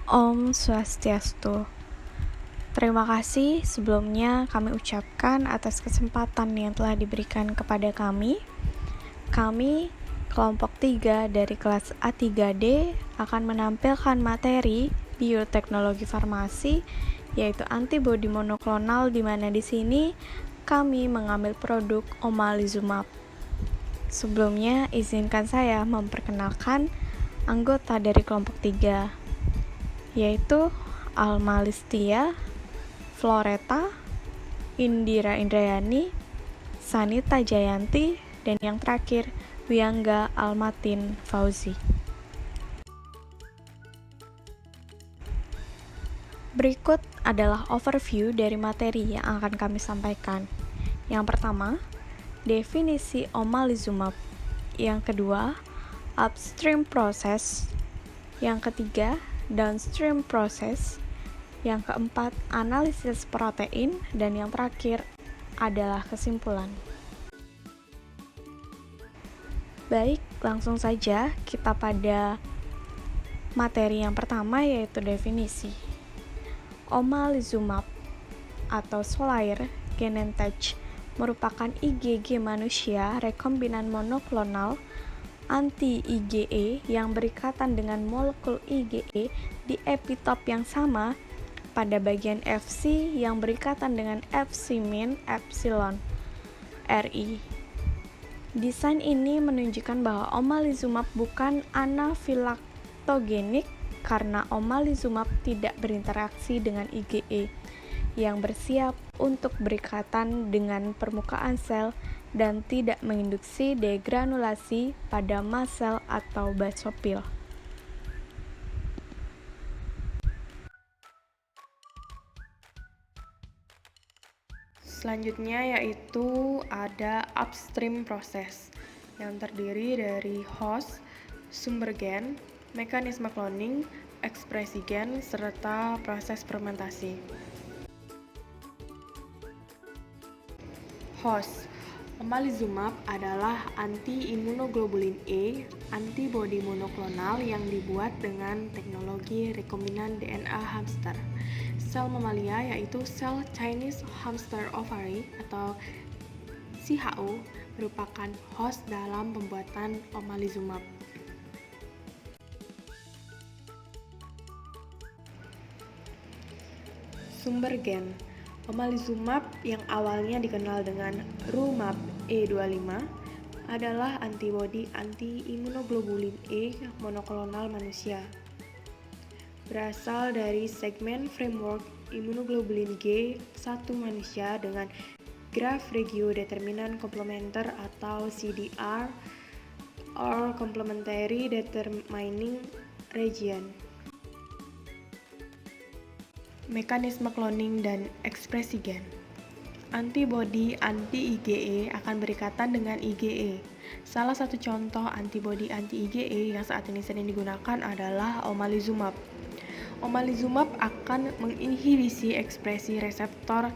Om Swastiastu. Terima kasih sebelumnya kami ucapkan atas kesempatan yang telah diberikan kepada kami. Kami, kelompok 3 dari kelas A3D, akan menampilkan materi bioteknologi farmasi, yaitu antibodi monoklonal, di mana di sini kami mengambil produk omalizumab. Sebelumnya, izinkan saya memperkenalkan anggota dari kelompok 3, yaitu Alma Listia, Floreta, Indira Indrayani, Sanita Jayanti, dan yang terakhir, Wiangga Almatin Fauzi. Berikut adalah overview dari materi yang akan kami sampaikan. Yang pertama, definisi omalizumab. Yang kedua, upstream process. Yang ketiga, downstream process. Yang keempat, analisis protein. Dan yang terakhir adalah kesimpulan. Baik, langsung saja kita pada materi yang pertama, yaitu definisi. Omalizumab atau Xolair Genentech merupakan IgG manusia rekombinan monoklonal anti-IgE yang berikatan dengan molekul IgE di epitop yang sama pada bagian Fc yang berikatan dengan Fc min epsilon Ri. Desain ini menunjukkan bahwa omalizumab bukan anafilaktogenik karena omalizumab tidak berinteraksi dengan IgE yang bersiap untuk berikatan dengan permukaan sel dan tidak menginduksi degranulasi pada mast cell atau basofil. Selanjutnya yaitu ada upstream process yang terdiri dari host, sumber gen, mekanisme cloning, ekspresi gen, serta proses fermentasi. Host, omalizumab adalah anti-imunoglobulin E, antibodi monoklonal yang dibuat dengan teknologi rekombinan DNA hamster. Sel mamalia yaitu sel Chinese hamster ovary atau CHO merupakan host dalam pembuatan omalizumab. Sumber gen. Omalizumab yang awalnya dikenal dengan Rumab E25 adalah antibodi anti-imunoglobulin E monoklonal manusia. Berasal dari segmen framework imunoglobulin G1 manusia dengan graf regio determinan komplementer atau CDR or complementary determining region. Mekanisme cloning dan ekspresi gen. Antibodi anti-IgE akan berikatan dengan IgE. Salah satu contoh antibodi anti-IgE yang saat ini sering digunakan adalah omalizumab. Omalizumab akan menginhibisi ekspresi reseptor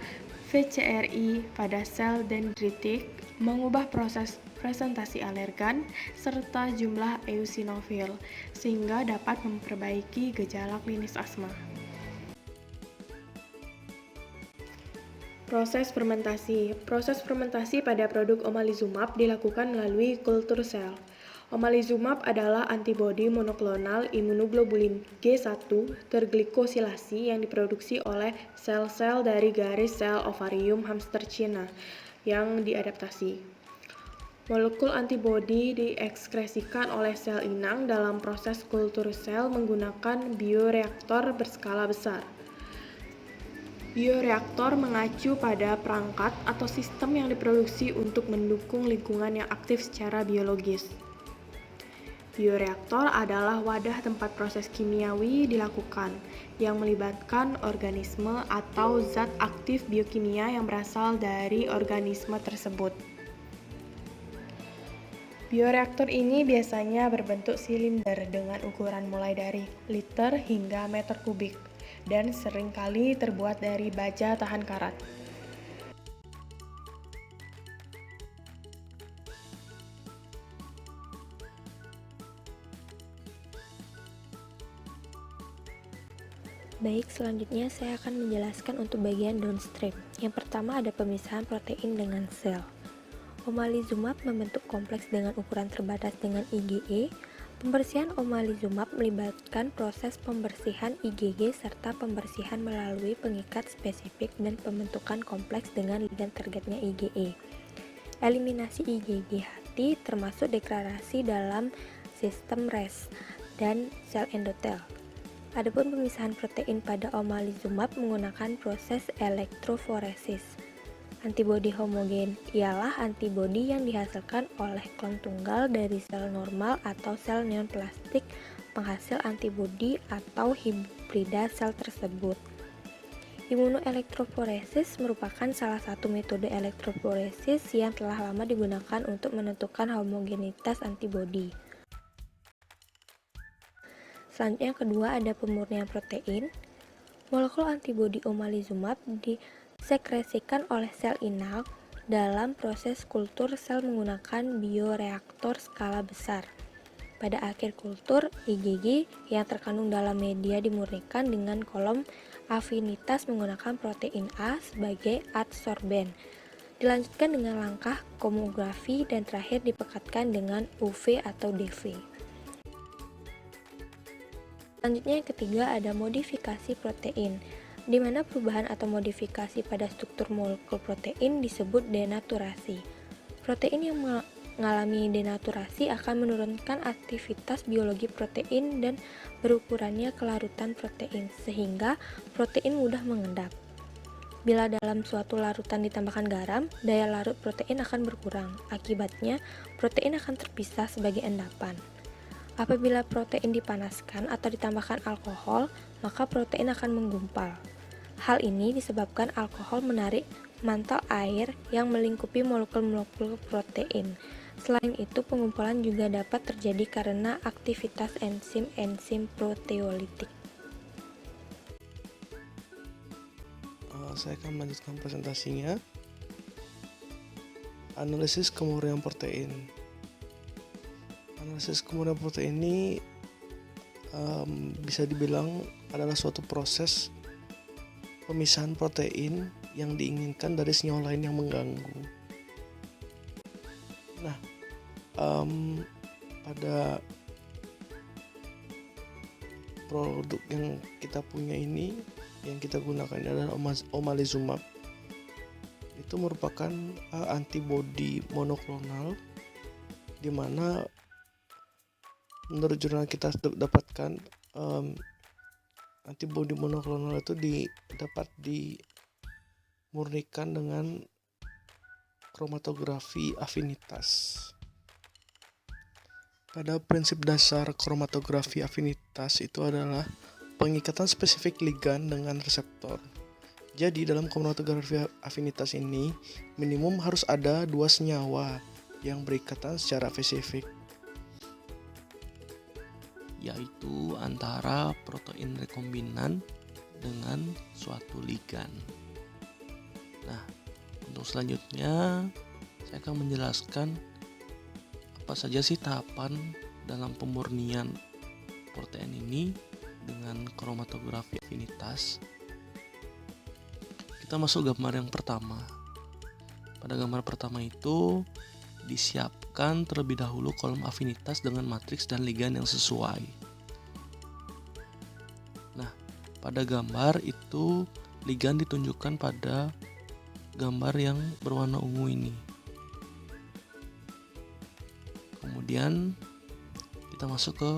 VCRI pada sel dendritik, mengubah proses presentasi alergan, serta jumlah eosinofil, sehingga dapat memperbaiki gejala klinis asma. Proses fermentasi. Proses fermentasi pada produk omalizumab dilakukan melalui kultur sel. Omalizumab adalah antibodi monoklonal imunoglobulin G1 terglikosilasi yang diproduksi oleh sel-sel dari garis sel ovarium hamster Cina yang diadaptasi. Molekul antibodi diekskresikan oleh sel inang dalam proses kultur sel menggunakan bioreaktor berskala besar. Bioreaktor mengacu pada perangkat atau sistem yang diproduksi untuk mendukung lingkungan yang aktif secara biologis. Bioreaktor adalah wadah tempat proses kimiawi dilakukan, yang melibatkan organisme atau zat aktif biokimia yang berasal dari organisme tersebut. Bioreaktor ini biasanya berbentuk silinder dengan ukuran mulai dari liter hingga meter kubik, dan seringkali terbuat dari baja tahan karat. Baik, selanjutnya saya akan menjelaskan untuk bagian downstream. Yang pertama ada pemisahan protein dengan sel. Omalizumab membentuk kompleks dengan ukuran terbatas dengan IgE. Pembersihan omalizumab melibatkan proses pembersihan IgG serta pembersihan melalui pengikat spesifik dan pembentukan kompleks dengan ligan targetnya IgE. Eliminasi IgG hati termasuk degradasi dalam sistem RES dan sel endotel. Adapun pemisahan protein pada omalizumab menggunakan proses elektroforesis. Antibodi homogen ialah antibodi yang dihasilkan oleh klon tunggal dari sel normal atau sel neoplastik penghasil antibodi atau hibrida sel tersebut. Imunoelektroforesis merupakan salah satu metode elektroforesis yang telah lama digunakan untuk menentukan homogenitas antibodi. Selanjutnya yang kedua ada pemurnian protein. Molekul antibodi omalizumab disekresikan oleh sel inang dalam proses kultur sel menggunakan bioreaktor skala besar. Pada akhir kultur, IgG yang terkandung dalam media dimurnikan dengan kolom afinitas menggunakan protein A sebagai adsorben. Dilanjutkan dengan langkah kromografi dan terakhir dipekatkan dengan UV atau DV. Selanjutnya yang ketiga ada modifikasi protein, di mana perubahan atau modifikasi pada struktur molekul protein disebut denaturasi. Protein yang mengalami denaturasi akan menurunkan aktivitas biologi protein dan berukurannya kelarutan protein, sehingga protein mudah mengendap. Bila dalam suatu larutan ditambahkan garam, daya larut protein akan berkurang. Akibatnya, protein akan terpisah sebagai endapan. Apabila protein dipanaskan atau ditambahkan alkohol, maka protein akan menggumpal. Hal ini disebabkan alkohol menarik mantel air yang melingkupi molekul-molekul protein. Selain itu, pengumpulan juga dapat terjadi karena aktivitas enzim-enzim proteolitik. Saya akan melanjutkan presentasinya. Analisis kemurnian protein. Analisis kemurnian protein ini bisa dibilang adalah suatu proses pemisahan protein yang diinginkan dari senyawa lain yang mengganggu. Nah, pada produk yang kita punya ini, yang kita gunakan adalah omalizumab. Itu merupakan antibodi monoklonal, di mana menurut jurnal kita dapatkan antibodi monoklonal itu dapat dimurnikan dengan kromatografi afinitas. Pada prinsip dasar kromatografi afinitas itu adalah pengikatan spesifik ligan dengan reseptor. Jadi dalam kromatografi afinitas ini minimum harus ada 2 senyawa yang berikatan secara spesifik, yaitu antara protein rekombinan dengan suatu ligan. Nah, untuk selanjutnya saya akan menjelaskan apa saja sih tahapan dalam pemurnian protein ini dengan kromatografi afinitas. Kita masuk gambar yang pertama. Pada gambar pertama itu disiapkan terlebih dahulu kolom afinitas dengan matriks dan ligan yang sesuai. Nah, pada gambar itu ligan ditunjukkan pada gambar yang berwarna ungu ini. Kemudian kita masuk ke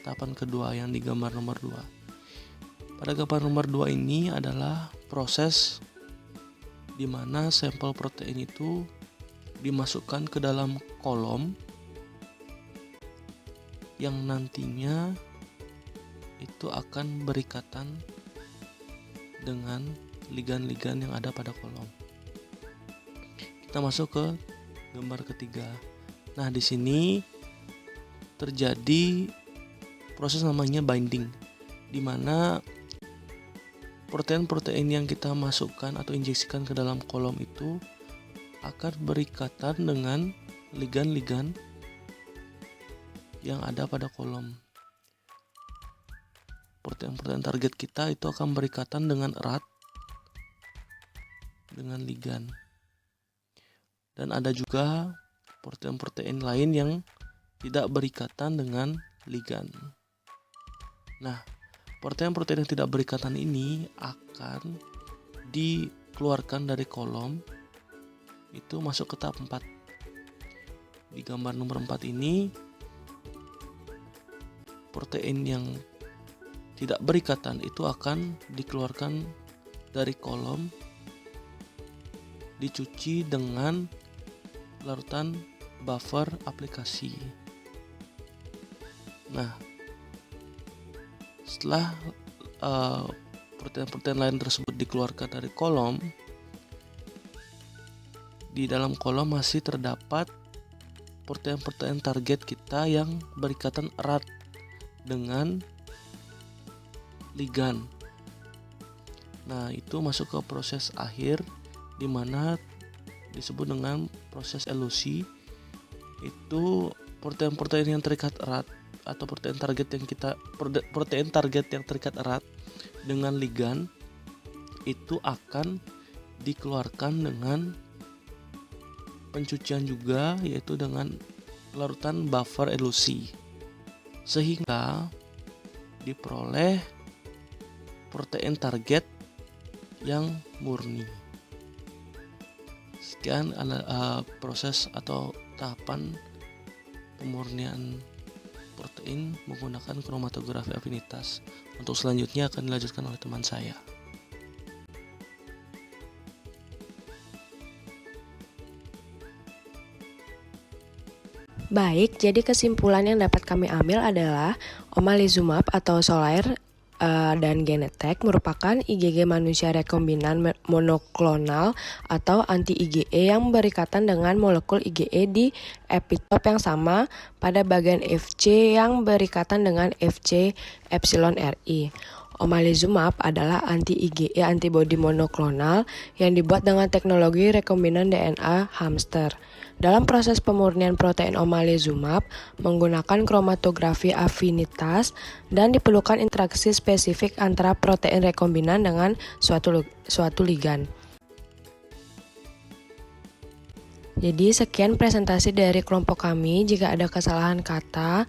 tahapan kedua yang di gambar nomor 2. Pada gambar nomor 2 ini adalah proses di mana sampel protein itu dimasukkan ke dalam kolom yang nantinya itu akan berikatan dengan ligan-ligan yang ada pada kolom. Kita masuk ke gambar ketiga. Nah, di sini terjadi proses namanya binding, di mana protein-protein yang kita masukkan atau injeksikan ke dalam kolom itu akan berikatan dengan ligan-ligan yang ada pada kolom. protein-protein target kita itu akan berikatan dengan erat dengan ligan. Dan ada juga protein-protein lain yang tidak berikatan dengan ligan. Nah, protein-protein yang tidak berikatan ini akan dikeluarkan dari kolom, itu masuk ke tahap 4. Di gambar nomor 4 ini, protein yang tidak berikatan itu akan dikeluarkan dari kolom, dicuci dengan larutan buffer aplikasi. Nah, setelah protein-protein lain tersebut dikeluarkan dari kolom, di dalam kolom masih terdapat protein-protein target kita yang berikatan erat dengan ligan. Nah, itu masuk ke proses akhir di mana disebut dengan proses elusi. Itu protein-protein yang terikat erat atau protein target yang terikat erat dengan ligan itu akan dikeluarkan dengan pencucian juga, yaitu dengan larutan buffer elusi, sehingga diperoleh protein target yang murni. Sekian proses atau tahapan pemurnian protein menggunakan kromatografi afinitas. Untuk selanjutnya akan dilanjutkan oleh teman saya. Baik, jadi kesimpulan yang dapat kami ambil adalah omalizumab atau Xolair dan Genentech merupakan IgG manusia rekombinan monoklonal atau anti-IgE yang berikatan dengan molekul IgE di epitop yang sama pada bagian Fc yang berikatan dengan Fc epsilon Ri. Omalizumab adalah anti-IgE antibodi monoklonal yang dibuat dengan teknologi rekombinan DNA hamster. Dalam proses pemurnian protein omalizumab menggunakan kromatografi afinitas dan diperlukan interaksi spesifik antara protein rekombinan dengan suatu ligan. Jadi sekian presentasi dari kelompok kami. Jika ada kesalahan kata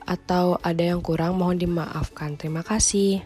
atau ada yang kurang mohon dimaafkan. Terima kasih.